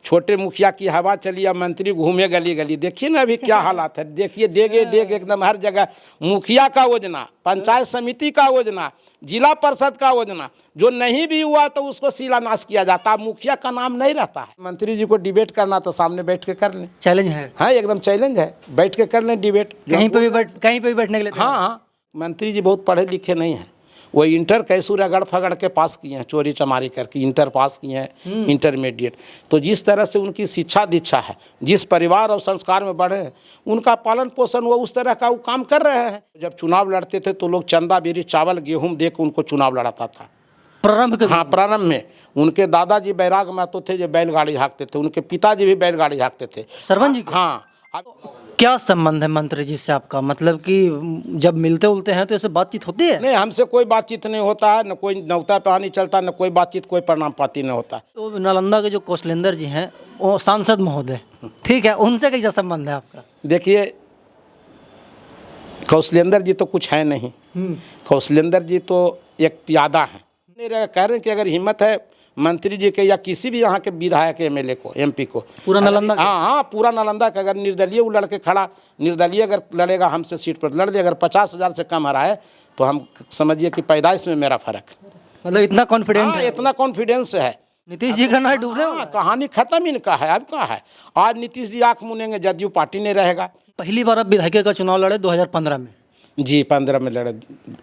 छोटे मुखिया की हवा चली, अब मंत्री घूमे गली गली। देखिए ना अभी क्या हालात है, देखिए डेग एकदम हर जगह मुखिया का योजना, पंचायत समिति का योजना, जिला परिषद का योजना, जो नहीं भी हुआ तो उसको शिलान्यास किया जाता है, मुखिया का नाम नहीं रहता है। मंत्री जी को डिबेट करना तो सामने बैठ के कर लें, चैलेंज है। हाँ एकदम चैलेंज है, बैठ के कर लें डिबेट। कहीं पे भी बैठने के लिए। हाँ हाँ, मंत्री जी बहुत पढ़े लिखे नहीं हैं, वो इंटर कैसे रगड़ फगड़ के पास किए हैं, चोरी चमारी करके इंटर पास किए हैं, इंटरमीडिएट। तो जिस तरह से उनकी शिक्षा दीक्षा है, जिस परिवार और संस्कार में बढ़े हैं, उनका पालन पोषण हुआ, उस तरह का वो काम कर रहे हैं। जब चुनाव लड़ते थे तो लोग चंदा बीरी चावल गेहूं दे के उनको चुनाव लड़ाता था प्रारंभ के। हाँ, प्रारंभ में उनके दादाजी बैराग महतो थे जो बैलगाड़ी हाँकते थे, उनके पिताजी भी बैलगाड़ी हाँकते थे। सरपंच जी हाँ। क्या संबंध है मंत्री जी से आपका, मतलब कि जब मिलते उलते हैं तो ऐसे बातचीत होती है? नहीं, हमसे कोई बातचीत नहीं होता है, न कोई न्योता पानी चलता, न कोई बातचीत, कोई प्रणाम पाती नहीं होता। तो नालंदा के जो कौशलेंद्र जी हैं वो सांसद महोदय, ठीक है, उनसे कैसा संबंध है आपका? देखिए कौशलेंद्र जी तो कुछ है नहीं, कौशलेंद्र जी तो एक प्यादा हैं। कह रहे हैं कि अगर हिम्मत है मंत्री जी के या किसी भी यहाँ के विधायक एमएलए को, एमपी को, पूरा नालंदा, हाँ पूरा नालंदा का, अगर निर्दलीय वो लड़के खड़ा, निर्दलीय अगर लड़ेगा हमसे सीट पर लड़ दे, अगर 50,000 से कम हराए तो हम समझिए कि पैदाइश में मेरा फर्क। मतलब इतना कॉन्फिडेंट है? इतना कॉन्फिडेंस है। नीतीश जी का ना डूबने वाला। कहानी खत्म इनका है, अब क्या है, आज नीतीश जी आंख मुनेंगे, जदयू पार्टी नहीं रहेगा। पहली बार आप विधायक का चुनाव लड़े 2015 में? जी 15 में लड़े,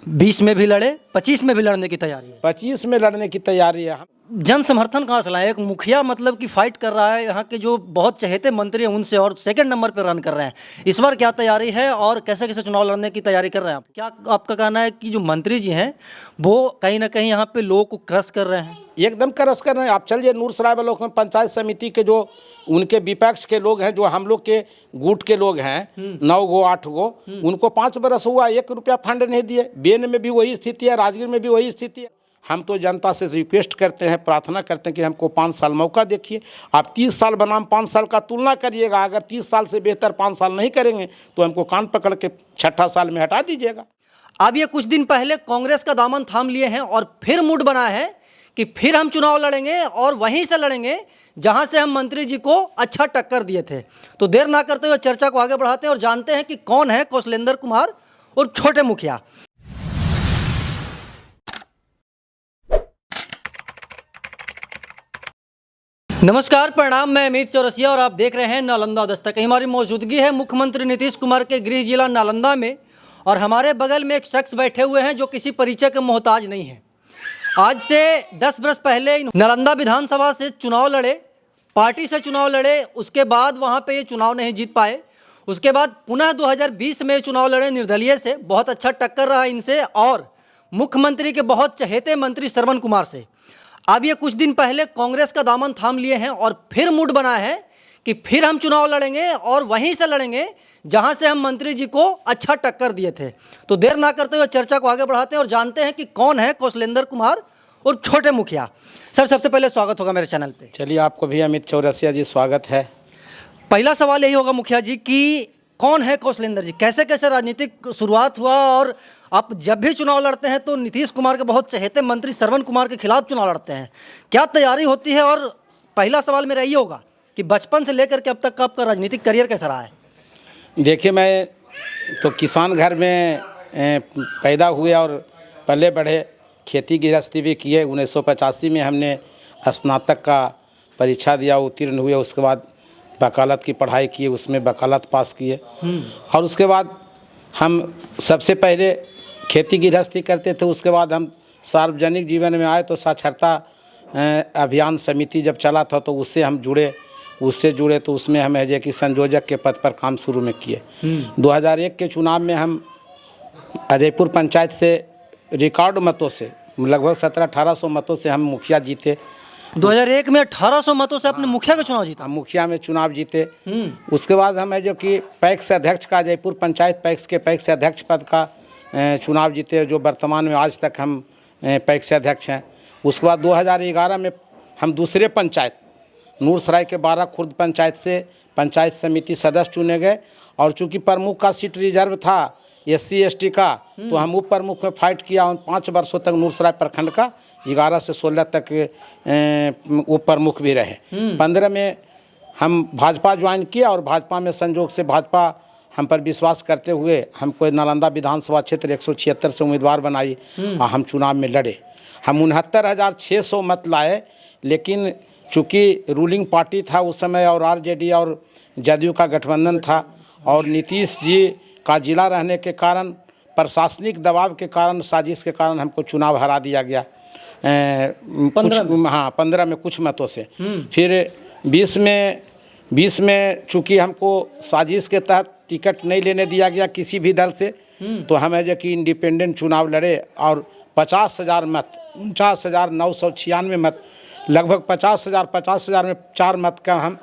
20 में भी लड़े, 25 में भी लड़ने की तैयारी है? 25 में लड़ने की तैयारी है। जन समर्थन कहाँ से लाए? एक मुखिया मतलब कि फाइट कर रहा है, यहाँ के जो बहुत चहेते मंत्री हैं उनसे, और सेकंड नंबर पर रन कर रहे हैं। इस बार क्या तैयारी है और कैसे कैसे चुनाव लड़ने की तैयारी कर रहे हैं आप? क्या आपका कहना है कि जो मंत्री जी हैं वो कहीं ना कहीं यहाँ पे लोगों को क्रश कर रहे हैं? एकदम क्रश कर रहे हैं। आप चलिए नूरसराय वालों में पंचायत समिति के जो उनके विपक्ष के लोग हैं, जो हम लोग के गुट के लोग हैं, 9 गो 8 गो, उनको 5 बरस हुआ 1 रुपया फंड नहीं दिए। बेन में भी वही स्थिति है, राजगीर में भी वही स्थिति है। हम तो जनता से रिक्वेस्ट करते हैं, प्रार्थना करते हैं कि हमको 5 साल मौका देखिए। आप 30 साल बनाम 5 साल का तुलना करिएगा, अगर 30 साल से बेहतर 5 साल नहीं करेंगे तो हमको कान पकड़ के 6ठा साल में हटा दीजिएगा। अब ये कुछ दिन पहले कांग्रेस का दामन थाम लिए हैं और फिर मूड बना है कि फिर हम चुनाव लड़ेंगे और वहीं से लड़ेंगे जहां से हम मंत्री जी को अच्छा टक्कर दिए थे। तो देर ना करते हुए चर्चा को आगे बढ़ाते हैं और जानते हैं कि कौन है कौशलेंद्र कुमार और छोटे मुखिया। नमस्कार, प्रणाम, मैं अमित चौरसिया और आप देख रहे हैं नालंदा दस्तक। हमारी मौजूदगी है मुख्यमंत्री नीतीश कुमार के गृह जिला नालंदा में, और हमारे बगल में एक शख्स बैठे हुए हैं जो किसी परिचय के मोहताज नहीं है। आज से 10 वर्ष पहले नालंदा विधानसभा से चुनाव लड़े, पार्टी से चुनाव लड़े, उसके बाद वहाँ पे ये चुनाव नहीं जीत पाए। उसके बाद पुनः 2020 में चुनाव लड़े निर्दलीय से, बहुत अच्छा टक्कर रहा इनसे और मुख्यमंत्री के बहुत चहेते मंत्री श्रवण कुमार से। अब ये कुछ दिन पहले कांग्रेस का दामन थाम लिए हैं और फिर मूड बना है कि फिर हम चुनाव लड़ेंगे और वहीं से लड़ेंगे जहां से हम मंत्री जी को अच्छा टक्कर दिए थे। तो देर ना करते हुए चर्चा को आगे बढ़ाते हैं और जानते हैं कि कौन है कौशलेंद्र कुमार और छोटे मुखिया। सर, सबसे पहले स्वागत होगा मेरे चैनल पे। चलिए, आपको भी अमित चौरसिया जी स्वागत है। पहला सवाल यही होगा मुखिया जी कि कौन है कौशलेंद्र जी, कैसे कैसे राजनीतिक शुरुआत हुआ, और आप जब भी चुनाव लड़ते हैं तो नीतीश कुमार के बहुत चहेते मंत्री श्रवण कुमार के खिलाफ चुनाव लड़ते हैं, क्या तैयारी होती है? और पहला सवाल मेरा ये होगा कि बचपन से लेकर के अब तक का आपका राजनीतिक करियर कैसा रहा है? देखिए, मैं तो किसान घर में पैदा हुए और पले बढ़े, खेती गृहस्थी भी किए। 1985 में हमने स्नातक का परीक्षा दिया, उत्तीर्ण हुए। उसके बाद वकालत की पढ़ाई की, उसमें वकालत पास किए। और उसके बाद हम सबसे पहले खेती गृहस्थी करते थे, उसके बाद हम सार्वजनिक जीवन में आए तो साक्षरता अभियान समिति जब चला था तो उससे हम जुड़े तो उसमें हम है कि संयोजक के पद पर काम शुरू में किए। 2001 के चुनाव में हम अजयपुर पंचायत से रिकॉर्ड मतों से, लगभग 1700-1800 मतों से हम मुखिया जीते। 2001 में 1800 मतों से अपने मुखिया का चुनाव जीता? मुखिया में चुनाव जीते। उसके बाद हम है जो कि पैक्स अध्यक्ष का, जयपुर पंचायत पैक्स के पैक्स अध्यक्ष पद का चुनाव जीते, जो वर्तमान में आज तक हम पैक्स अध्यक्ष हैं। उसके बाद 2011 में हम दूसरे पंचायत नूरसराय के 12 खुर्द पंचायत से पंचायत समिति सदस्य चुने गए। और चूँकि प्रमुख का सीट रिजर्व था SC ST का, तो हम उप प्रमुख में फाइट किया और 5 वर्षों तक नूरसराय प्रखंड का 11 से 16 तक उप प्रमुख भी रहे। 15 में हम भाजपा ज्वाइन किया और भाजपा में संजोग से भाजपा हम पर विश्वास करते हुए हमको नालंदा विधानसभा क्षेत्र 176 से उम्मीदवार बनाई और हम चुनाव में लड़े। हम 69,600 मत लाए, लेकिन चूँकि रूलिंग पार्टी था उस समय और आरजेडी और जदयू का गठबंधन था और नीतीश जी का जिला रहने के कारण, प्रशासनिक दबाव के कारण, साजिश के कारण हमको चुनाव हरा दिया गया 15 में कुछ मतों से। फिर 20 में चूँकि हमको साजिश के तहत टिकट नहीं लेने दिया गया किसी भी दल से, तो हमें जो कि इंडिपेंडेंट चुनाव लड़े और 50,000 मत, 49,996 मत, लगभग 50,000 में 4 मत का हम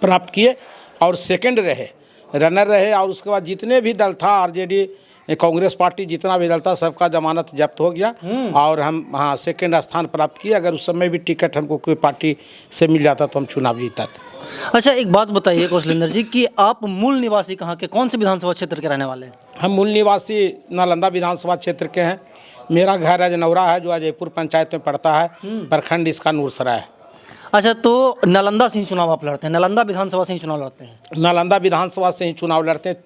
प्राप्त किए और सेकंड रहे, रनर रहे। और उसके बाद जितने भी दल था, आरजेडी, कांग्रेस पार्टी, जितना भी दल था, सबका जमानत जब्त हो गया और हम सेकंड स्थान प्राप्त किए। अगर उस समय भी टिकट हमको कोई पार्टी से मिल जाता तो हम चुनाव जीता था। अच्छा, एक बात बताइए कौशलेंद्र जी कि आप मूल निवासी कहाँ के, कौन से विधानसभा क्षेत्र के रहने वाले हैं? हम मूल निवासी नालंदा विधानसभा क्षेत्र के हैं। मेरा घर अजनौरा है जो अजयपुर पंचायत में पड़ता है, प्रखंड इसका नूरसराय है। अच्छा, तो नालंदा से ही चुनाव आप लड़ते हैं, नालंदा विधानसभा से ही चुनाव लड़ते हैं? नालंदा विधानसभा से ही चुनाव लड़ते हैं,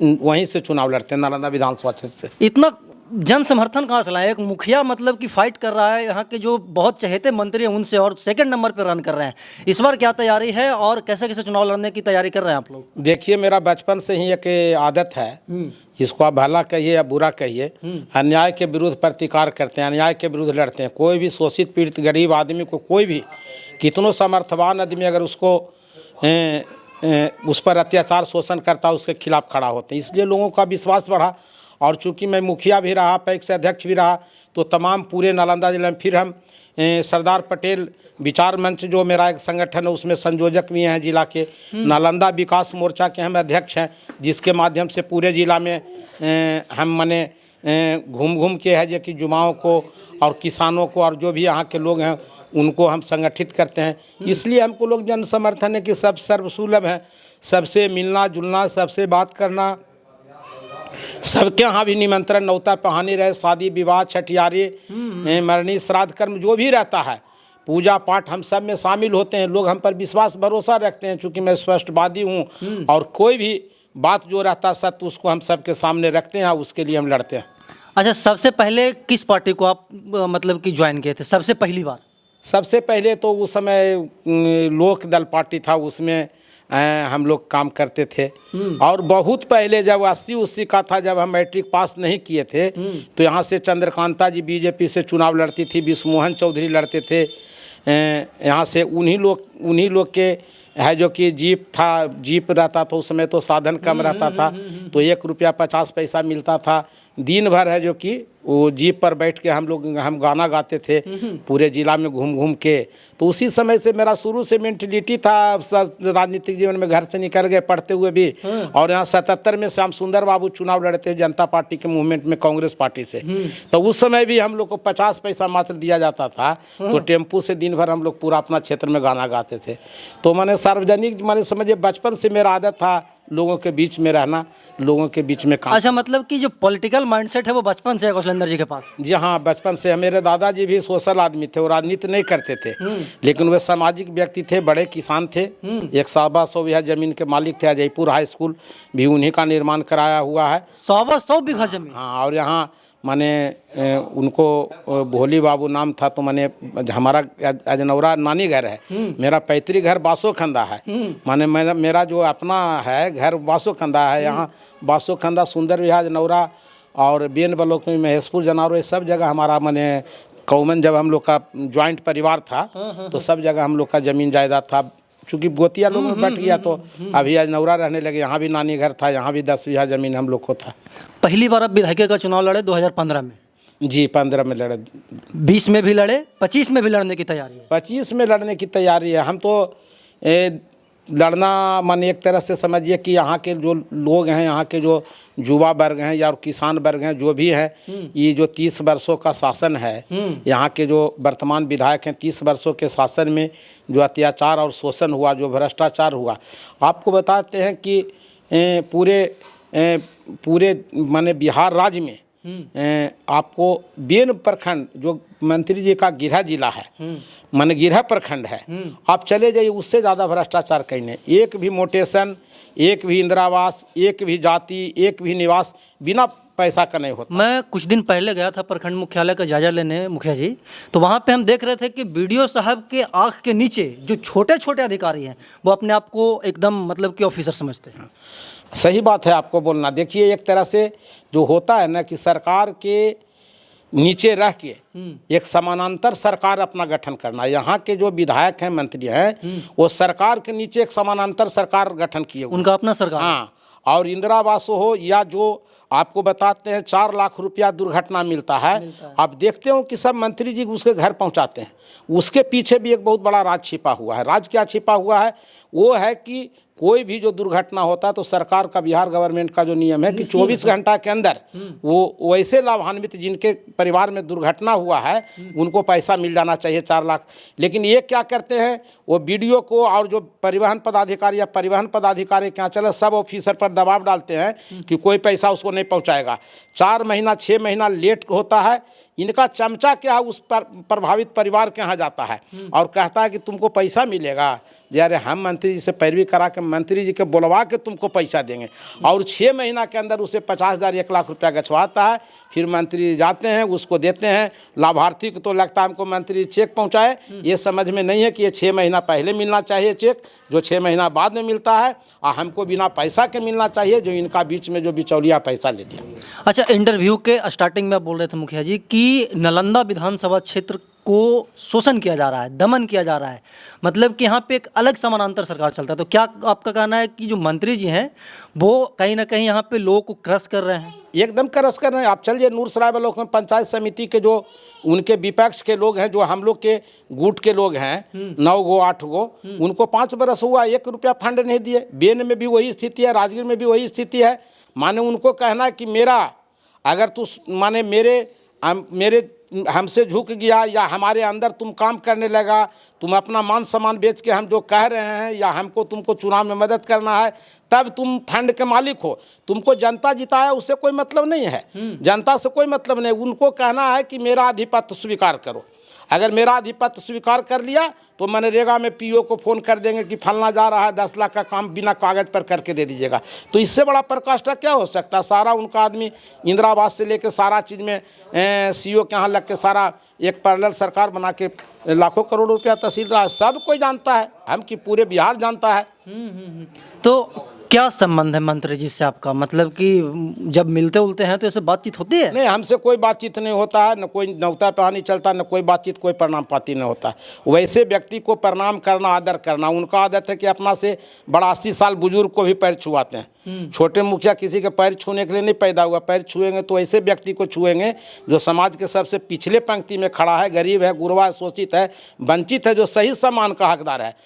वहीं से चुनाव लड़ते हैं, नालंदा विधानसभा क्षेत्र से। इतना जन समर्थन कहाँ से लाए? एक मुखिया मतलब कि फाइट कर रहा है, यहाँ के जो बहुत चहेते मंत्री हैं उनसे, और सेकंड नंबर पर रन कर रहे हैं। इस बार क्या तैयारी है और कैसे कैसे चुनाव लड़ने की तैयारी कर रहे हैं आप लोग? देखिए, मेरा बचपन से ही एक आदत है, इसको आप भला कहिए या बुरा कहिए, अन्याय के विरुद्ध प्रतिकार करते हैं, अन्याय के विरुद्ध लड़ते हैं। कोई भी शोषित पीड़ित गरीब आदमी को, कोई भी कितनों सामर्थ्यवान आदमी अगर उसको उस पर अत्याचार शोषण करता है, उसके खिलाफ खड़ा होते हैं। इसलिए लोगों का विश्वास बढ़ा और चूंकि मैं मुखिया भी रहा, पैक्स अध्यक्ष भी रहा, तो तमाम पूरे नालंदा जिले में फिर हम सरदार पटेल विचार मंच जो मेरा एक संगठन है उसमें संयोजक भी हैं जिला के। नालंदा विकास मोर्चा के हम अध्यक्ष हैं, जिसके माध्यम से पूरे जिला में हम माने घूम घूम के है जो कि युवाओं को और किसानों को और जो भी यहाँ के लोग हैं उनको हम संगठित करते हैं। इसलिए हमको लोग जन समर्थन है कि सब सर्वसुलभ है, सबसे मिलना जुलना, सबसे बात करना, सबके यहाँ भी निमंत्रण नौता पहानी रहे, शादी विवाह, छठियारी, मरनी, श्राद्ध कर्म जो भी रहता है, पूजा पाठ, हम सब में शामिल होते हैं। लोग हम पर विश्वास भरोसा रखते हैं, चूँकि मैं स्पष्टवादी हूँ और कोई भी बात जो रहता है सत्य उसको हम सबके सामने रखते हैं, उसके लिए हम लड़ते हैं। अच्छा, सबसे पहले किस पार्टी को आप मतलब कि ज्वाइन किए थे सबसे पहली बार? सबसे पहले तो उस समय लोक दल पार्टी था, उसमें हम लोग काम करते थे। और बहुत पहले जब 80 का था, जब हम मैट्रिक पास नहीं किए थे, तो यहाँ से चंद्रकांता जी बीजेपी से चुनाव लड़ती थी, विश्वमोहन चौधरी लड़ते थे। यहाँ से उन्हीं लोग के है जो कि जीप रहता था, उस समय तो साधन कम रहता था, तो 1 रुपया 50 पैसा मिलता था। दिन भर है जो कि वो जीप पर बैठ के हम गाना गाते थे पूरे जिला में घूम घूम के। तो उसी समय से मेरा शुरू से मेंटलिटी था, राजनीतिक जीवन में घर से निकल गए पढ़ते हुए भी। और यहाँ 77 में श्याम सुंदर बाबू चुनाव लड़े थे जनता पार्टी के मूवमेंट में, कांग्रेस पार्टी से। तो उस समय भी हम लोग को 50 पैसा मात्र दिया जाता था, तो टेम्पू से दिन भर हम लोग पूरा अपना क्षेत्र में गाना गाते थे। तो मैंने सार्वजनिक, मैंने समझिए बचपन से मेरा आदत था लोगों के बीच में रहना, लोगों के बीच में काम। अच्छा, मतलब कि जो पॉलिटिकल माइंडसेट है वो बचपन से है कौशलेंद्र जी के पास? जी हाँ, बचपन से। मेरे दादाजी भी सोशल आदमी थे, वो राजनीति नहीं करते थे, लेकिन वे सामाजिक व्यक्ति थे, बड़े किसान थे। 100 बीघा जमीन के मालिक थे। जयपुर हाई स्कूल भी उन्हीं का निर्माण कराया हुआ है। 100 बीघा जमीन? हाँ, और यहाँ माने उनको भोली बाबू नाम था, तो माने हमारा अजनौरा नानी घर है, मेरा पैतृक घर बासोखंदा है। माने मेरा जो अपना है घर बासोखंदा है। यहाँ बासोखंदा, सुंदर विहार, अजनौरा और बेन ब्लॉक में महेशपुर, जनावर, ये सब जगह हमारा माने कौमन, जब हम लोग का ज्वाइंट परिवार था तो सब जगह हम लोग का जमीन जायदाद था। चूँकि गोतिया लोग में बट गया तो अभी अजनौरा रहने लगे। यहाँ भी नानी घर था, यहाँ भी 10 बीघा जमीन हम लोग को था। पहली बार आप विधायक का चुनाव लड़े 2015 में? जी, 15 में लड़े। 20 में भी लड़े, 25 में भी लड़ने की तैयारी है? 25 में लड़ने की तैयारी है। हम तो लड़ना माने एक तरह से समझिए कि यहाँ के जो लोग हैं, यहाँ के जो युवा वर्ग हैं या किसान वर्ग हैं, जो भी हैं, ये जो 30 वर्षों का शासन है, यहाँ के जो वर्तमान विधायक हैं, 30 वर्षों के शासन में जो अत्याचार और शोषण हुआ, जो भ्रष्टाचार हुआ, आपको बताते हैं कि पूरे माने बिहार राज्य में आपको बेन प्रखंड जो मंत्री जी का गिरहा जिला है, मनगिरहा प्रखंड है, आप चले जाइए, उससे ज़्यादा भ्रष्टाचार कहीं नहीं। एक भी मोटेशन, एक भी इंदिरावास, एक भी जाति, एक भी निवास बिना पैसा का नहीं होता। मैं कुछ दिन पहले गया था प्रखंड मुख्यालय का जायजा लेने मुखिया जी, तो वहाँ पे हम देख रहे थे कि बीडीओ साहब के आँख के नीचे जो छोटे छोटे अधिकारी हैं वो अपने आप को एकदम मतलब कि ऑफिसर समझते हैं। सही बात है आपको बोलना। देखिए, एक तरह से जो होता है ना कि सरकार के नीचे रह के एक समानांतर सरकार अपना गठन करना। यहाँ के जो विधायक हैं, मंत्री हैं, वो सरकार के नीचे एक समानांतर सरकार गठन किए हुए। उनका अपना सरकार। हाँ, और इंदिरावास हो या जो आपको बताते हैं 4 लाख रुपया दुर्घटना मिलता है, आप देखते हो कि सब मंत्री जी उसके घर पहुंचाते हैं। उसके पीछे भी एक बहुत बड़ा राज छिपा हुआ है। राज क्या छिपा हुआ है? वो है कि कोई भी जो दुर्घटना होता है तो सरकार का, बिहार गवर्नमेंट का जो नियम है कि 24 घंटा के अंदर वो वैसे लाभान्वित जिनके परिवार में दुर्घटना हुआ है उनको पैसा मिल जाना चाहिए 4 लाख। लेकिन ये क्या करते हैं, वो बीडीओ को और जो परिवहन पदाधिकारी या परिवहन पदाधिकारी क्या चले, सब ऑफिसर पर दबाव डालते हैं कि कोई पैसा उसको नहीं पहुँचाएगा। 4 महीना 6 महीना लेट होता है। इनका चमचा क्या है, उस पर प्रभावित परिवार के यहाँ जाता है और कहता है कि तुमको पैसा मिलेगा। यार, हम मंत्री जी से पैरवी करा के मंत्री जी के बुलवा के तुमको पैसा देंगे, और 6 महीना के अंदर उसे 50,000 1 लाख रुपया गछवाता है। फिर मंत्री जाते हैं, उसको देते हैं। लाभार्थी को तो लगता है हमको मंत्री चेक पहुंचाए, ये समझ में नहीं है कि ये 6 महीना पहले मिलना चाहिए चेक, जो 6 महीना बाद में मिलता है, और हमको बिना पैसा के मिलना चाहिए, जो इनका बीच में जो बिचौलिया पैसा ले लिया। अच्छा, इंटरव्यू के स्टार्टिंग में आप बोल रहे थे मुखिया जी कि नालंदा विधानसभा क्षेत्र को शोषण किया जा रहा है, दमन किया जा रहा है, मतलब कि यहाँ पे एक अलग समानांतर सरकार चलता है। तो क्या आपका कहना है कि जो मंत्री जी हैं वो कहीं ना कहीं यहाँ पे लोगों को क्रश कर रहे हैं? एकदम क्रश कर रहे हैं। आप चलिए नूरसराय ब्लॉक में पंचायत समिति के जो उनके विपक्ष के लोग हैं, जो हम लोग के गुट के लोग हैं, 9 गो 8 गो, उनको 5 बरस हुआ 1 रुपया फंड नहीं दिए। बेन में भी वही स्थिति है, राजगीर में भी वही स्थिति है। माने उनको कहना है कि मेरा अगर तू माने मेरे हमसे झुक गया या हमारे अंदर तुम काम करने लगा, तुम अपना मान सम्मान बेच के हम जो कह रहे हैं या हमको तुमको चुनाव में मदद करना है, तब तुम फंड के मालिक हो। तुमको जनता जिताया उससे कोई मतलब नहीं है, जनता से कोई मतलब नहीं। उनको कहना है कि मेरा आधिपत्य स्वीकार करो। अगर मेरा आधिपत्य स्वीकार कर लिया तो मनरेगा में पीओ को फ़ोन कर देंगे कि फलना जा रहा है, 10 लाख का काम बिना कागज़ पर करके दे दीजिएगा। तो इससे बड़ा प्रकाष्ठा क्या हो सकता है? सारा उनका आदमी इंदिरावास से लेकर सारा चीज़ में सीओ के यहाँ लग के सारा एक पैरेलल सरकार बना के लाखों करोड़ रुपया तहसील रहा है। सब कोई जानता है, हम कि पूरे बिहार जानता है। तो क्या संबंध है मंत्री जी से आपका? मतलब कि जब मिलते उलते हैं तो ऐसे बातचीत होती है? नहीं, हमसे कोई बातचीत नहीं होता है, न कोई न्योता पानी चलता, न कोई बातचीत, कोई प्रणाम पाती नहीं होता। वैसे व्यक्ति को प्रणाम करना, आदर करना उनका आदत है कि अपना से बड़ा 80 साल बुजुर्ग को भी पैर छुआते हैं। छोटे मुखिया किसी के पैर छूने के लिए नहीं पैदा हुआ। पैर छुएंगे तो ऐसे व्यक्ति को छुएंगे जो समाज के सबसे पिछले पंक्ति में खड़ा है, गरीब है, गुरबा है, शोषित है, वंचित है, जो सही सम्मान का हकदार है।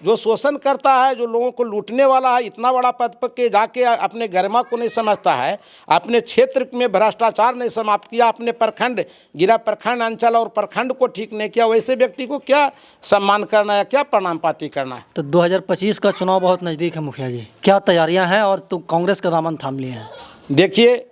जो शोषण करता है, जो लोगों को लूटने वाला है, इतना बड़ा पद पर के जाके अपने गरिमा को नहीं समझता है, अपने क्षेत्र में भ्रष्टाचार नहीं समाप्त किया, अपने प्रखंड गिरा प्रखंड अंचल और प्रखंड को ठीक नहीं किया, वैसे व्यक्ति को क्या सम्मान करना है, क्या प्रणाम पाती करना है? तो 2025 का चुनाव बहुत नज़दीक है मुखिया जी, क्या तैयारियां हैं और तो कांग्रेस का दामन थाम लिए हैं? देखिए,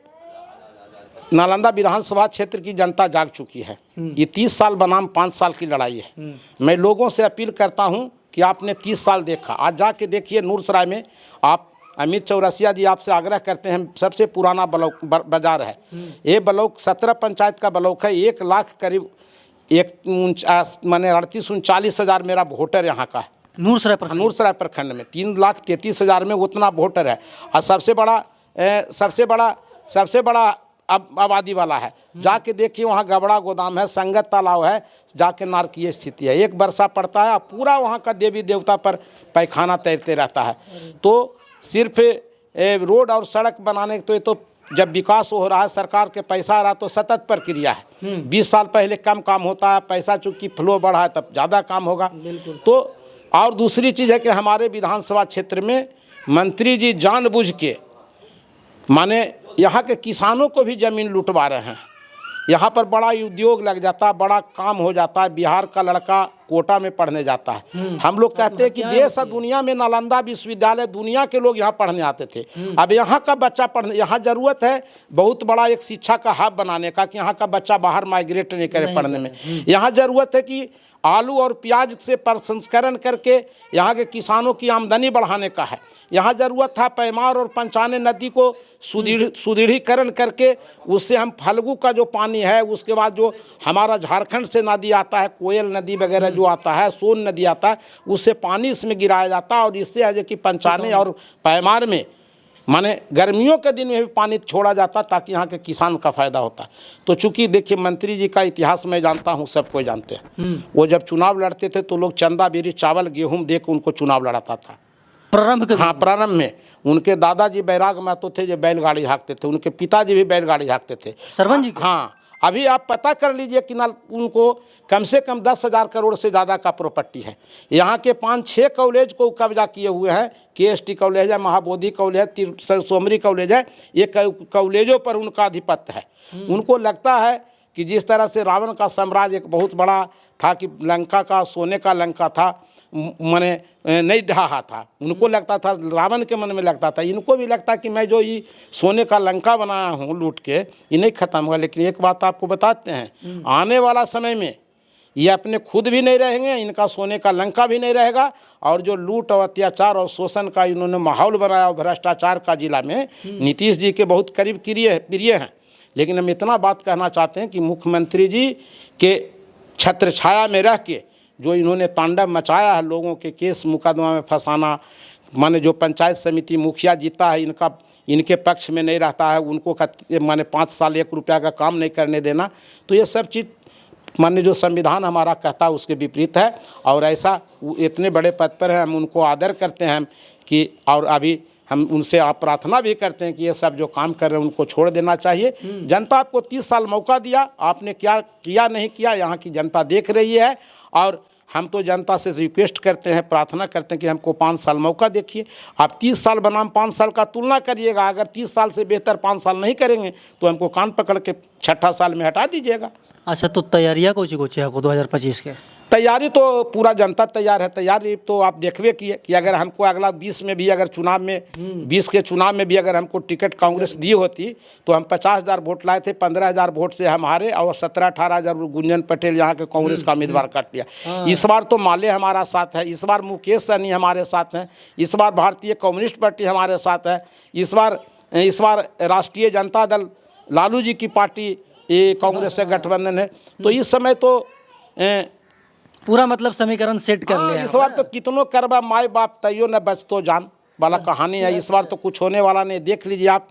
नालंदा विधानसभा क्षेत्र की जनता जाग चुकी है। ये 30 साल बनाम 5 साल की लड़ाई है। मैं लोगों से अपील करता हूँ कि आपने 30 साल देखा, आज जाके देखिए नूरसराय में। आप अमित चौरसिया जी, आपसे आग्रह करते हैं, सबसे पुराना ब्लॉक बाजार है ये ब्लॉक, 17 पंचायत का ब्लॉक है। 1 लाख करीब 38-39 हज़ार मेरा वोटर यहाँ का है। नूरसराय प्रखंड में 3,33,000 में उतना वोटर है। और सबसे बड़ा आबादी वाला है। जाके देखिए, वहाँ गबड़ा गोदाम है, संगत तालाब है, जाके नारकीय स्थिति है। एक वर्षा पड़ता है, पूरा वहाँ का देवी देवता पर पैखाना तैरते रहता है। तो सिर्फ रोड और सड़क बनाने तो ये तो जब विकास हो रहा है, सरकार के पैसा आ रहा तो सतत प्रक्रिया है। 20 साल पहले कम काम होता है, पैसा चूँकि फ्लो बढ़ा है तब ज़्यादा काम होगा। तो और दूसरी चीज़ है कि हमारे विधानसभा क्षेत्र में मंत्री जी जानबूझ के माने यहाँ के किसानों को भी ज़मीन लुटवा रहे हैं। यहाँ पर बड़ा उद्योग लग जाता है, बड़ा काम हो जाता है। बिहार का लड़का कोटा में पढ़ने जाता है। हम लोग कहते हैं कि देश और दुनिया में नालंदा विश्वविद्यालय, दुनिया के लोग यहाँ पढ़ने आते थे। अब यहाँ का बच्चा पढ़ने, यहाँ ज़रूरत है बहुत बड़ा एक शिक्षा का हब बनाने का, कि यहाँ का बच्चा बाहर माइग्रेट नहीं करे पढ़ने में। यहाँ ज़रूरत है कि आलू और प्याज से प्रसंस्करण करके यहाँ के किसानों की आमदनी बढ़ाने का है। यहाँ ज़रूरत था पैमार और पंचाने नदी को सुदृढ़ीकरण करके उससे हम फल्गु का जो पानी है, उसके बाद जो हमारा झारखंड से नदी आता है, कोयल नदी वगैरह जो आता है, सोन नदी आता है, उससे पानी इसमें गिराया जाता है और इससे है कि पंचाने और पैमार में माने गर्मियों के दिन में भी पानी छोड़ा जाता ताकि यहाँ के किसान का फायदा होता। तो चूंकि देखिए मंत्री जी का इतिहास मैं जानता हूँ, सब कोई जानते हैं। वो जब चुनाव लड़ते थे तो लोग चंदा बीरी चावल गेहूँ दे के उनको चुनाव लड़ाता था प्रारंभ। हाँ, प्रारंभ में उनके दादाजी बैराग महतो थे जो बैलगाड़ी हाँकते थे, उनके पिताजी भी बैलगाड़ी हाँकते थे। सरपंच जी हाँ, अभी आप पता कर लीजिए कि ना उनको कम से कम 10,000 करोड़ से ज़्यादा का प्रॉपर्टी है। यहाँ के 5-6 कॉलेज को कब्जा किए हुए हैं। KST कॉलेज है, महाबोधि कॉलेज है, सोमरी कॉलेज है, ये कॉलेजों पर उनका आधिपत्य है। उनको लगता है कि जिस तरह से रावण का साम्राज्य एक बहुत बड़ा था, कि लंका का सोने का लंका था, मने नहीं ढहा था, उनको लगता था, रावण के मन में लगता था, इनको भी लगता कि मैं जो ये सोने का लंका बनाया हूँ लूट के, ये नहीं खत्म होगा। लेकिन एक बात आपको बताते हैं, आने वाला समय में ये अपने खुद भी नहीं रहेंगे, इनका सोने का लंका भी नहीं रहेगा, और जो लूट और अत्याचार और शोषण का इन्होंने माहौल बनाया और भ्रष्टाचार का जिला में नीतीश जी के बहुत करीब प्रिय हैं। लेकिन हम इतना बात कहना चाहते हैं कि मुख्यमंत्री जी के छत्र छाया में रह के जो इन्होंने तांडव मचाया है, लोगों के केस मुकदमा में फंसाना, माने जो पंचायत समिति मुखिया जीता है इनके पक्ष में नहीं रहता है, उनको माने 5 साल 1 रुपया का काम नहीं करने देना, तो ये सब चीज़ माने जो संविधान हमारा कहता है उसके विपरीत है। और ऐसा इतने बड़े पद पर हैं, हम उनको आदर करते हैं कि, और अभी हम उनसे आप प्रार्थना भी करते हैं कि ये सब जो काम कर रहे हैं उनको छोड़ देना चाहिए। जनता आपको 30 साल मौका दिया, आपने क्या किया नहीं किया यहाँ की जनता देख रही है। और हम तो जनता से रिक्वेस्ट करते हैं, प्रार्थना करते हैं कि हमको 5 साल मौका देखिए। आप 30 साल बनाम 5 साल का तुलना करिएगा, अगर 30 साल से बेहतर 5 साल नहीं करेंगे तो हमको कान पकड़ के 6ठा साल में हटा दीजिएगा। अच्छा, तो तैयारियाँ कुछ आपको 2025 के? तैयारी तो पूरा जनता तैयार है। तैयारी तो आप देखबे किए कि अगर हमको अगला 20 में भी अगर चुनाव में 20 के चुनाव में भी अगर हमको टिकट कांग्रेस दी होती तो हम 50,000 वोट लाए थे, 15,000 वोट से हम हारे और 17-18,000 गुंजन पटेल यहाँ के कांग्रेस का उम्मीदवार काट लिया। इस बार तो माले हमारा साथ है, इस बार मुकेश सहनी हमारे साथ हैं, इस बार भारतीय कम्युनिस्ट पार्टी हमारे साथ है, इस बार राष्ट्रीय जनता दल लालू जी की पार्टी ये कांग्रेस से गठबंधन है। तो इस समय तो पूरा मतलब समीकरण सेट कर लिया। इस बार तो कितनों करबा माई बाप तैयो न बचतो जान वाला कहानी है। इस बार तो कुछ होने वाला नहीं। देख लीजिए आप,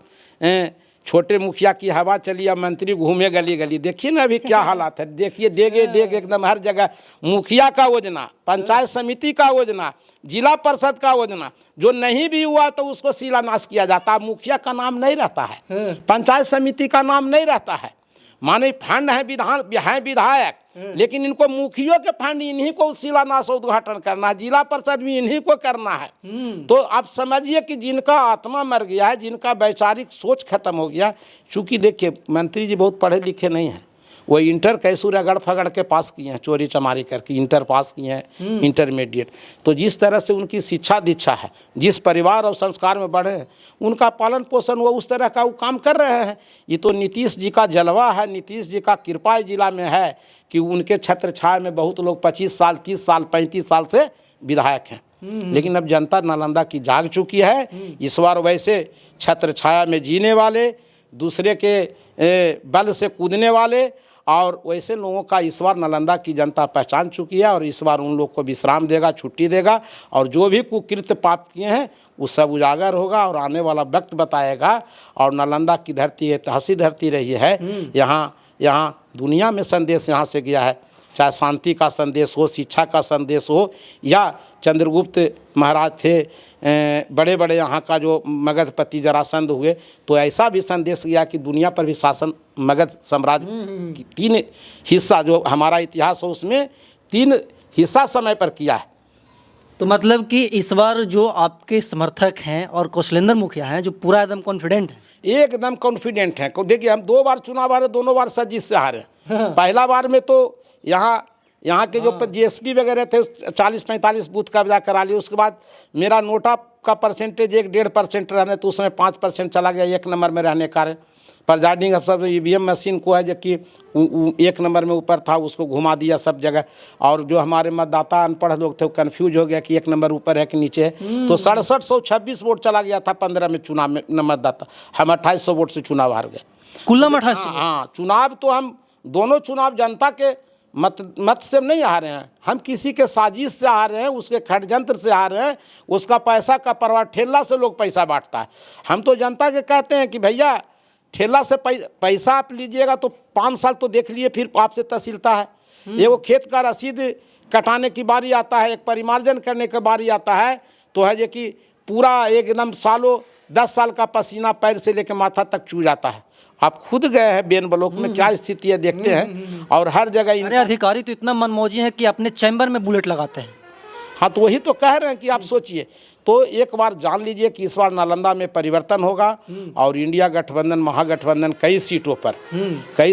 छोटे मुखिया की हवा चली, अब मंत्री घूमे गली गली, देखिए ना अभी क्या हालात है। देखिए डेग एकदम हर जगह मुखिया का योजना, पंचायत समिति का योजना, जिला परिषद का योजना, जो नहीं भी हुआ तो उसको शिलान्यास किया जाता है। मुखिया का नाम नहीं रहता है, पंचायत समिति का नाम नहीं रहता है। माने फंड है विधायक, लेकिन इनको मुखियों के फंड इन्हीं को शिलान्यास उद्घाटन करना है, जिला परिषद भी इन्हीं को करना है। तो आप समझिए कि जिनका आत्मा मर गया है, जिनका वैचारिक सोच खत्म हो गया। चूँकि देखिए मंत्री जी बहुत पढ़े लिखे नहीं हैं, वो इंटर कैसू रगड़ फगड़ के पास किए हैं, चोरी चमारी करके इंटर पास किए हैं, इंटरमीडिएट। तो जिस तरह से उनकी शिक्षा दीक्षा है, जिस परिवार और संस्कार में बढ़े हैं, उनका पालन पोषण वो उस तरह का वो काम कर रहे हैं। ये तो नीतीश जी का जलवा है, नीतीश जी का कृपा जिला में है कि उनके छत्र छाया में बहुत लोग 25 साल 30 साल 35 साल से विधायक हैं। लेकिन अब जनता नालंदा की जाग चुकी है। इस बार वैसे छत्र छाया में जीने वाले, दूसरे के बल से कूदने वाले और वैसे लोगों का इस बार नालंदा की जनता पहचान चुकी है। और इस बार उन लोग को विश्राम देगा, छुट्टी देगा, और जो भी कुकृत्य पाप किए हैं वो सब उजागर होगा और आने वाला वक्त बताएगा। और नालंदा की धरती ऐतिहासिक धरती रही है। यहाँ दुनिया में संदेश यहाँ से गया है, चाहे शांति का संदेश हो, शिक्षा का संदेश हो, या चंद्रगुप्त महाराज थे, बड़े बड़े यहाँ का जो मगधपति जरासंध हुए, तो ऐसा भी संदेश गया कि दुनिया पर भी शासन मगध साम्राज्य की 3 हिस्सा जो हमारा इतिहास हो उसमें 3 हिस्सा समय पर किया है। तो मतलब कि इस बार जो आपके समर्थक हैं और कौशलेंद्र मुखिया हैं जो पूरा एकदम कॉन्फिडेंट है, एकदम कॉन्फिडेंट हैं। देखिए हम 2 बार चुनाव हारे, दोनों बार सजीश से हारे। पहला बार में तो यहाँ यहाँ के जो जीएसपी वगैरह थे 40-45 बूथ कब्जा करा लिए। उसके बाद मेरा नोटा का परसेंटेज 1-1.5% रहने, तो उसमें 5% चला गया 1 नंबर में रहने कारण। प्रिजाइडिंग अफसर ईवीएम मशीन को है जो कि 1 नंबर में ऊपर था, उसको घुमा दिया सब जगह। और जो हमारे मतदाता अनपढ़ लोग थे वो कन्फ्यूज हो गया कि 1 नंबर ऊपर है कि नीचे है। तो 6726 वोट चला गया था 15 में चुनाव में मतदाता। हम 2800 वोट से चुनाव हार गए। कुल्ला में 2800। हाँ, चुनाव तो हम दोनों चुनाव जनता के मत से नहीं हारे हैं, हम किसी के साजिश से हार रहे हैं, उसके षड्यंत्र से हार रहे हैं। उसका पैसा का परवाह, ठेला से लोग पैसा बांटता है। हम तो जनता के कहते हैं कि भैया ठेला से पैसा आप लीजिएगा तो 5 साल तो देख लिए, फिर आपसे तहसीलता है। ये वो खेत का रसीद कटाने की बारी आता है, एक परिमार्जन करने की बारी आता है, तो है ये कि पूरा एकदम सालों 10 साल का पसीना पैर से लेकर माथा तक चू जाता है। आप खुद गए हैं बेन ब्लॉक में, क्या स्थिति है देखते हैं। और हर जगह अरे अधिकारी तो इतना मनमौजी है कि अपने चैम्बर में बुलेट लगाते हैं। हाँ, तो वही तो कह रहे हैं कि आप सोचिए। तो एक बार जान लीजिए कि इस बार नालंदा में परिवर्तन होगा और इंडिया गठबंधन, महागठबंधन कई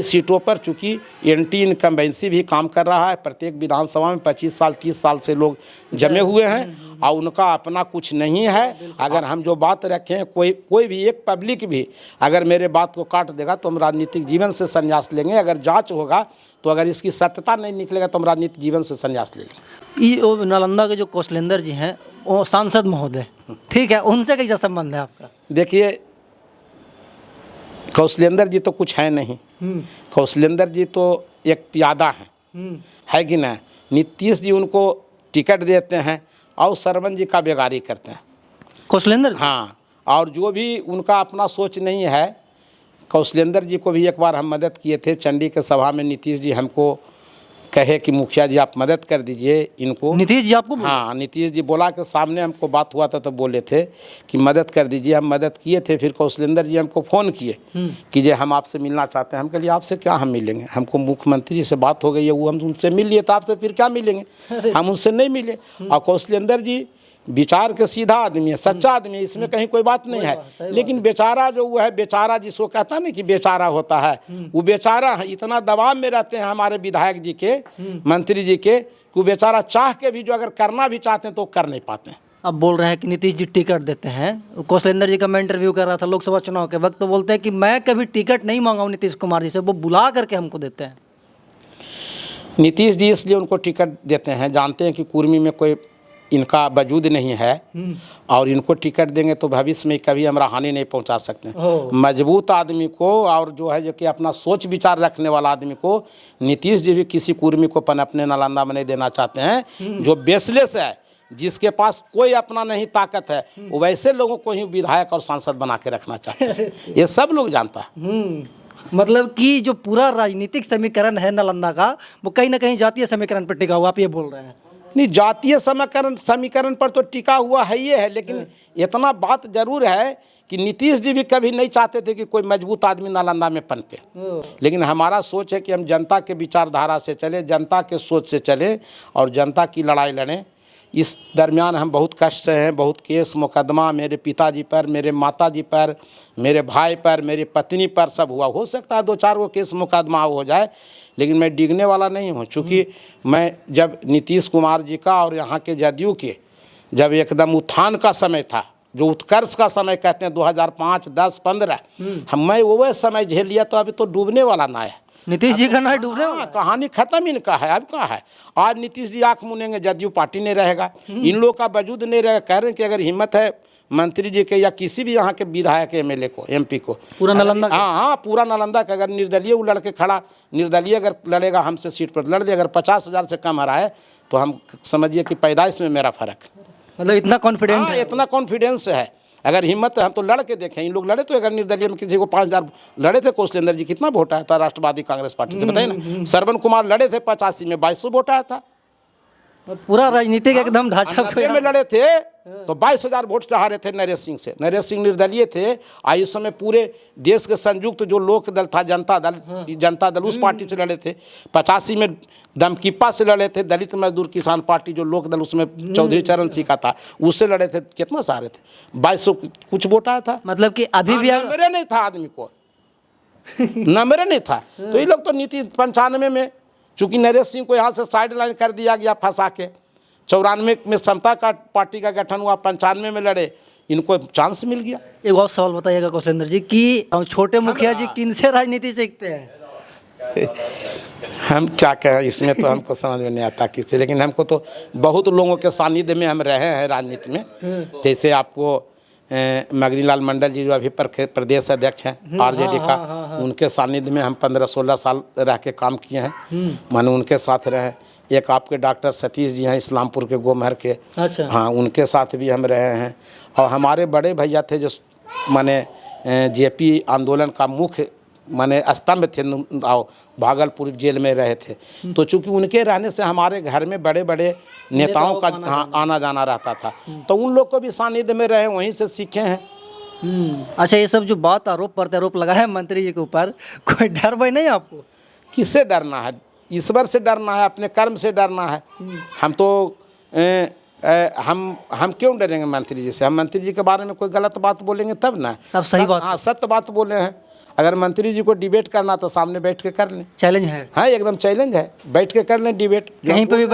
सीटों पर चूंकि एंटी इनकम्बेंसी भी काम कर रहा है। प्रत्येक विधानसभा में 25 साल 30 साल से लोग जमे हुए हैं और उनका अपना कुछ नहीं है। अगर हम जो बात रखें, कोई भी एक पब्लिक भी अगर मेरे बात को काट देगा तो हम राजनीतिक जीवन से संन्यास लेंगे। अगर जाँच होगा तो अगर इसकी सत्यता नहीं निकलेगा तो हम राजनीतिक जीवन से संन्यास ले लेंगे। ये नालंदा के जो कौशलेंद्र जी हैं, वो सांसद महोदय, ठीक है, उनसे कैसा संबंध है आपका? देखिए, कौशलेंद्र जी तो कुछ है नहीं। कौशलेंद्र जी तो एक प्यादा है कि ना। नीतीश जी उनको टिकट देते हैं और सरवन जी का बेगारी करते हैं। कौशलेंद्र? हाँ, और जो भी उनका अपना सोच नहीं है। कौशलेंद्र जी को भी एक बार हम मदद किए थे चंडी के सभा में। नीतीश जी हमको कहे कि मुखिया जी आप मदद कर दीजिए इनको। नीतीश जी आपको? हाँ, नीतीश जी बोला के सामने हमको बात हुआ था तो बोले थे कि मदद कर दीजिए। हम मदद किए थे। फिर कौशलेंद्र जी हमको फ़ोन किए कि जे हम आपसे मिलना चाहते हैं। हम कहिए आपसे क्या हम मिलेंगे, हमको मुख्यमंत्री जी से बात हो गई है, वो हम उनसे मिल लिए, तो आपसे फिर क्या मिलेंगे। हम उनसे नहीं मिले। और कौशलेंद्र जी विचार के सीधा आदमी है, सच्चा आदमी है, इसमें कहीं कोई बात नहीं है। लेकिन बेचारा जो वो है, बेचारा जिसको कहता है ना कि बेचारा होता है, वो बेचारा है। इतना दबाव में रहते हैं हमारे विधायक जी के, मंत्री जी के, कि वो बेचारा चाह के भी जो अगर करना भी चाहते हैं तो कर नहीं पाते हैं। अब बोल रहे हैं कि नीतीश जी टिकट देते हैं। कौशलेंद्र जी का मैं इंटरव्यू कर रहा था लोकसभा चुनाव के वक्त, तो बोलते हैं कि मैं कभी टिकट नहीं मांगा हूँ नीतीश कुमार जी से, वो बुला करके हमको देते हैं। नीतीश जी इसलिए उनको टिकट देते हैं, जानते हैं कि कुर्मी में कोई इनका वजूद नहीं है और इनको टिकट देंगे तो भविष्य में कभी हमारा हानि नहीं पहुंचा सकते। मजबूत आदमी को और जो है जो कि अपना सोच विचार रखने वाला आदमी को नीतीश जी भी किसी कुर्मी को पनपने नालंदा में नहीं देना चाहते हैं। जो बेसलेस है, जिसके पास कोई अपना नहीं ताकत है, वो वैसे लोगों को ही विधायक और सांसद बना के रखना चाहते हैं। ये सब लोग जानता है। मतलब कि जो पूरा राजनीतिक समीकरण है नालंदा का, वो कहीं ना कहीं जातीय समीकरण पर टिका हुआ, आप ये बोल रहे हैं? नहीं, जातीय समीकरण पर तो टिका हुआ है ये है, लेकिन इतना बात जरूर है कि नीतीश जी भी कभी नहीं चाहते थे कि कोई मजबूत आदमी नालंदा में पनपे। लेकिन हमारा सोच है कि हम जनता के विचारधारा से चले, जनता के सोच से चले और जनता की लड़ाई लड़ें। इस दरमियान हम बहुत कष्ट से हैं, बहुत केस मुकदमा मेरे पिताजी पर, मेरे माताजी पर, मेरे भाई पर, मेरी पत्नी पर सब हुआ। हो सकता है 2-4 वो केस मुकदमा हो जाए, लेकिन मैं डिगने वाला नहीं हूँ। चूँकि मैं जब नीतीश कुमार जी का और यहाँ के जदयू के जब एकदम उत्थान का समय था, जो उत्कर्ष का समय कहते हैं 2005, 10, 15, मैं वो समय झेल लिया, तो अभी तो डूबने वाला ना है। नीतीश जी का ना डूबने वाला, कहानी खत्म इनका है। अब क्या है, आज नीतीश जी आँख मुनेंगे, जदयू पार्टी नहीं रहेगा, इन लोगों का वजूद नहीं रहेगा। कह रहे हैं कि अगर हिम्मत है मंत्री जी के या किसी भी यहाँ के विधायक एमएलए को, एमपी को, पूरा नालंदा, हाँ पूरा नालंदा का अगर निर्दलीय वो लड़के खड़ा, निर्दलीय अगर लड़ेगा हमसे सीट पर लड़ दे, अगर 50,000 से कम हराए तो हम समझिए कि पैदाइश में मेरा फर्क। मतलब इतना कॉन्फिडेंट है? इतना कॉन्फिडेंस है। अगर हिम्मत है हम तो लड़ के देखें। इन लोग लड़े तो अगर निर्दलीय में किसी को 5,000 लड़े थे। कौशलेंद्र जी कितना वोट आया था राष्ट्रवादी कांग्रेस पार्टी से, बताइए ना। सरवन कुमार लड़े थे 85 में, 2200 वोट आया था। पूरा राजनीतिक एकदम ढांचा में लड़े थे तो 22,000 वोट से हारे थे नरेश सिंह से। नरेश सिंह निर्दलीय थे। इस समय पूरे देश के संयुक्त जो लोक दल था, जनता दल उस पार्टी से लड़े थे। 85 में दमकिप्पा से लड़े थे, दलित मजदूर किसान पार्टी जो लोक दल, उसमें चौधरी चरण सिंह का था, उससे लड़े थे। कितना सारे थे, 2200 कुछ वोट आया था। मतलब कि अभी भी नंबर नहीं था आदमी को, नंबर नहीं था। तो ये लोग तो नीति 95 में चूँकि नरेश सिंह को यहाँ से साइड लाइन कर दिया गया फंसा के। 94 में समता का पार्टी का गठन हुआ, 95 में लड़े, इनको चांस मिल गया। एक और सवाल बताइएगा कौशलेंद्र जी कि छोटे मुखिया जी किन से राजनीति सीखते हैं? हम क्या कहें, इसमें तो हमको समझ में नहीं आता किससे, लेकिन हमको तो बहुत लोगों के सानिध्य में हम रहे हैं राजनीति में। जैसे आपको मगनी लाल मंडल जी जो अभी प्रदेश अध्यक्ष हैं आरजेडी का, उनके सानिध्य में हम 15-16 साल रह के काम किए हैं, मानो उनके साथ रहे। एक आपके डॉक्टर सतीश जी हैं इस्लामपुर के गोमहर के, अच्छा, हाँ, उनके साथ भी हम रहे हैं। और हमारे बड़े भैया थे जो माने जेपी आंदोलन का मुख्य माने स्तंभ थे, भागलपुर जेल में रहे थे। तो चूंकि उनके रहने से हमारे घर में बड़े बड़े नेताओं का आना जाना रहता था, तो उन लोग को भी सानिध्य में रहे, वहीं से सीखे हैं। अच्छा, ये सब जो बात आरोप प्रत्यारोप लगा है मंत्री जी के ऊपर, कोई डर भय नहीं आपको? किससे डरना है? ईश्वर से डरना है, अपने कर्म से डरना है। हम तो हम क्यों डरेंगे मंत्री जी से? हम मंत्री जी के बारे में कोई गलत बात बोलेंगे तब ना। सब सही बात, हाँ, सत्य बात बोले हैं। अगर मंत्री जी को डिबेट करना तो सामने बैठ के कर लें। चैलेंज है? हाँ, एकदम चैलेंज है, बैठ के कर लें डिबेट। कहीं पे भी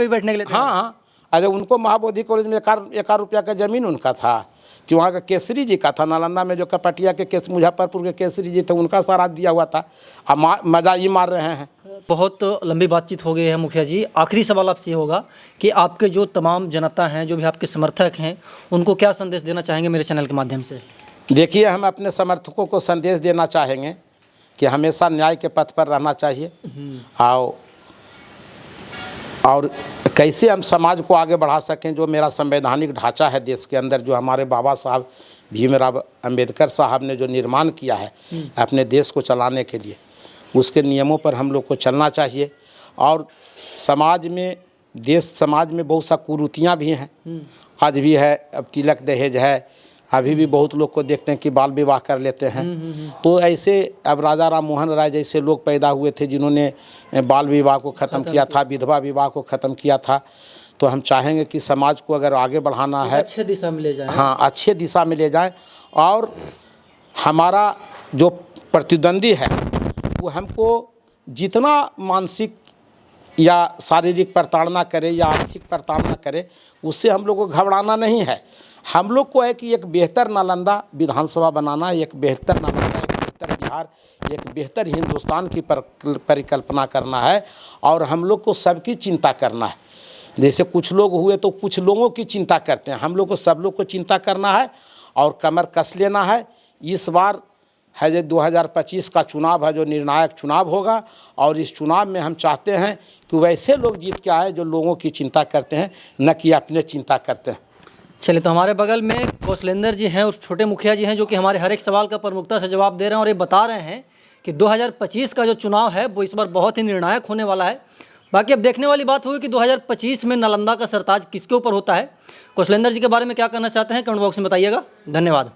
बैठने के लिए? हाँ हाँ। अगर उनको महाबोधि कॉलेज में 1 रुपया का ज़मीन उनका था कि वहाँ का केसरी जी का था, नालंदा में जो कपटिया के मुजफ्फरपुर के केसरी जी थे, उनका सारा दिया हुआ था। अब मजा ही मार रहे हैं। बहुत लंबी बातचीत हो गई है मुखिया जी, आखिरी सवाल आपसे होगा कि आपके जो तमाम जनता हैं, जो भी आपके समर्थक हैं, उनको क्या संदेश देना चाहेंगे मेरे चैनल के माध्यम से? देखिए, हम अपने समर्थकों को संदेश देना चाहेंगे कि हमेशा न्याय के पथ पर रहना चाहिए, और कैसे हम समाज को आगे बढ़ा सकें। जो मेरा संवैधानिक ढांचा है देश के अंदर, जो हमारे बाबा साहब भीमराव अंबेडकर साहब ने जो निर्माण किया है अपने देश को चलाने के लिए, उसके नियमों पर हम लोग को चलना चाहिए। और समाज में बहुत सा कुरीतियाँ भी हैं, आज भी है। अब तिलक दहेज है, अभी भी बहुत लोग को देखते हैं कि बाल विवाह कर लेते हैं। तो ऐसे अब राजा राम मोहन राय जैसे लोग पैदा हुए थे जिन्होंने बाल विवाह को ख़त्म किया था, विधवा विवाह को ख़त्म किया था। तो हम चाहेंगे कि समाज को अगर आगे बढ़ाना है, अच्छे दिशा में ले जाए। हाँ, अच्छे दिशा में ले जाए। और हमारा जो प्रतिद्वंदी है वो हमको जितना मानसिक या शारीरिक प्रताड़ना करे या आर्थिक प्रताड़ना करे, उससे हम लोग को घबराना नहीं है। हम लोग को है कि एक बेहतर नालंदा विधानसभा बनाना, एक बेहतर नालंदा, एक बेहतर बिहार, एक बेहतर हिंदुस्तान की परिकल्पना करना है। और हम लोग को सबकी चिंता करना है। जैसे कुछ लोग हुए तो कुछ लोगों की चिंता करते हैं, हम लोग को सब लोग को चिंता करना है और कमर कस लेना है। इस बार है जो 2025 का चुनाव है, जो निर्णायक चुनाव होगा, और इस चुनाव में हम चाहते हैं कि वैसे लोग जीत के आए जो लोगों की चिंता करते हैं, न कि अपने चिंता करते हैं। चलिए, तो हमारे बगल में कौशलेंद्र जी हैं और छोटे मुखिया जी हैं, जो कि हमारे हर एक सवाल का प्रमुखता से जवाब दे रहे हैं और ये बता रहे हैं कि 2025 का जो चुनाव है वो इस बार बहुत ही निर्णायक होने वाला है। बाकी अब देखने वाली बात होगी कि 2025 में नालंदा का सरताज किसके ऊपर होता है। कौशलेंद्र जी के बारे में क्या कहना चाहते हैं कमेंट बॉक्स में बताइएगा। धन्यवाद।